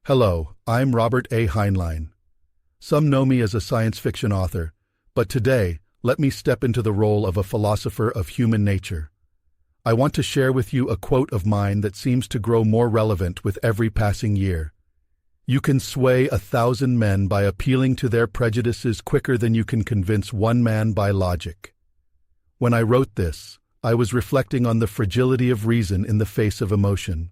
Hello, I'm Robert A. Heinlein. Some know me as a science fiction author, but today, let me step into the role of a philosopher of human nature. I want to share with you a quote of mine that seems to grow more relevant with every passing year. You can sway 1,000 men by appealing to their prejudices quicker than you can convince one man by logic. When I wrote this, I was reflecting on the fragility of reason in the face of emotion.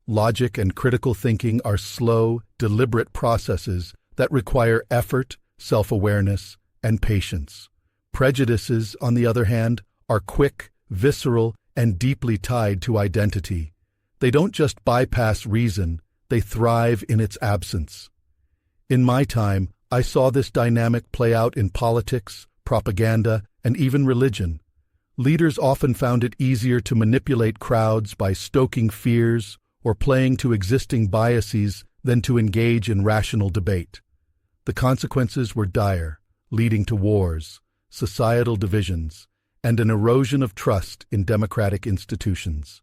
Logic and critical thinking are slow, deliberate processes that require effort, self-awareness, and patience. Prejudices, on the other hand, are quick, visceral, and deeply tied to identity. They don't just bypass reason, they thrive in its absence. In my time, I saw this dynamic play out in politics, propaganda, and even religion. Leaders often found it easier to manipulate crowds by stoking fears or playing to existing biases than to engage in rational debate. The consequences were dire, leading to wars, societal divisions, and an erosion of trust in democratic institutions.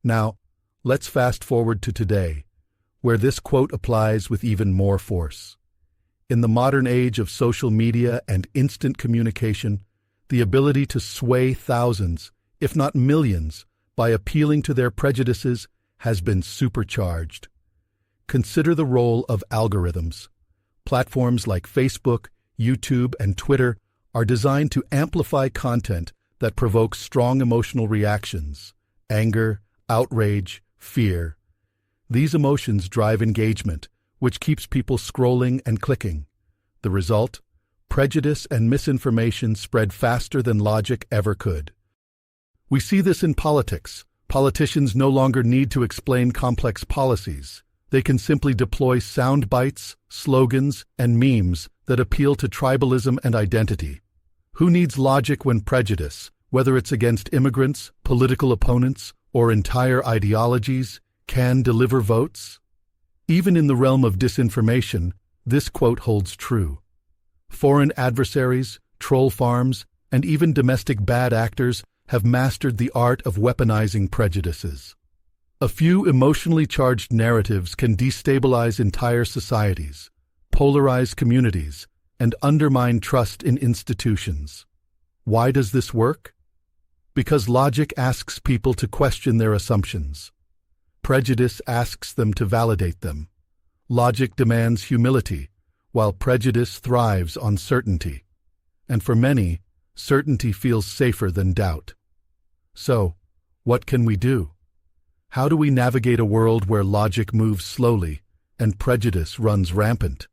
Now, let's fast forward to today, where this quote applies with even more force. In the modern age of social media and instant communication, the ability to sway thousands, if not millions, by appealing to their prejudices has been supercharged. Consider the role of algorithms. Platforms like Facebook, YouTube, and Twitter are designed to amplify content that provokes strong emotional reactions: anger, outrage, fear. These emotions drive engagement, which keeps people scrolling and clicking. The result? Prejudice and misinformation spread faster than logic ever could. We see this in politics. Politicians no longer need to explain complex policies. They can simply deploy sound bites, slogans, and memes that appeal to tribalism and identity. Who needs logic when prejudice, whether it's against immigrants, political opponents, or entire ideologies, can deliver votes? Even in the realm of disinformation, this quote holds true. Foreign adversaries, troll farms, and even domestic bad actors have mastered the art of weaponizing prejudices. A few emotionally charged narratives can destabilize entire societies, polarize communities, and undermine trust in institutions. Why does this work? Because logic asks people to question their assumptions. Prejudice asks them to validate them. Logic demands humility, while prejudice thrives on certainty. And for many, certainty feels safer than doubt. So, what can we do? How do we navigate a world where logic moves slowly and prejudice runs rampant?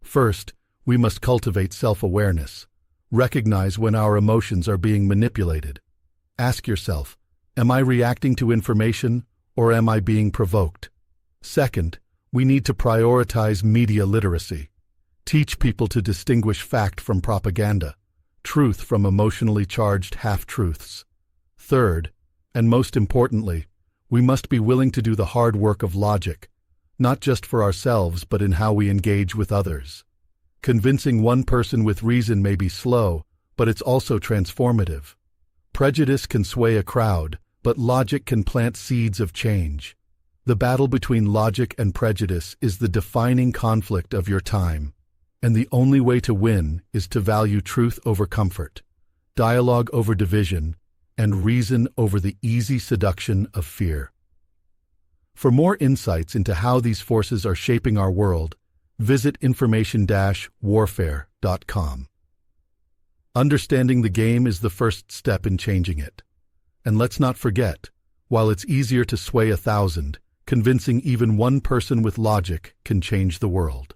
First, we must cultivate self-awareness. Recognize when our emotions are being manipulated. Ask yourself, am I reacting to information or am I being provoked? Second, we need to prioritize media literacy. Teach people to distinguish fact from propaganda, truth from emotionally charged half-truths. Third, and most importantly, we must be willing to do the hard work of logic, not just for ourselves but in how we engage with others. Convincing one person with reason may be slow, but it's also transformative. Prejudice can sway a crowd, but logic can plant seeds of change. The battle between logic and prejudice is the defining conflict of your time. And the only way to win is to value truth over comfort, dialogue over division, and reason over the easy seduction of fear. For more insights into how these forces are shaping our world, visit information-warfare.com. Understanding the game is the first step in changing it. And let's not forget, while it's easier to sway 1,000, convincing even one person with logic can change the world.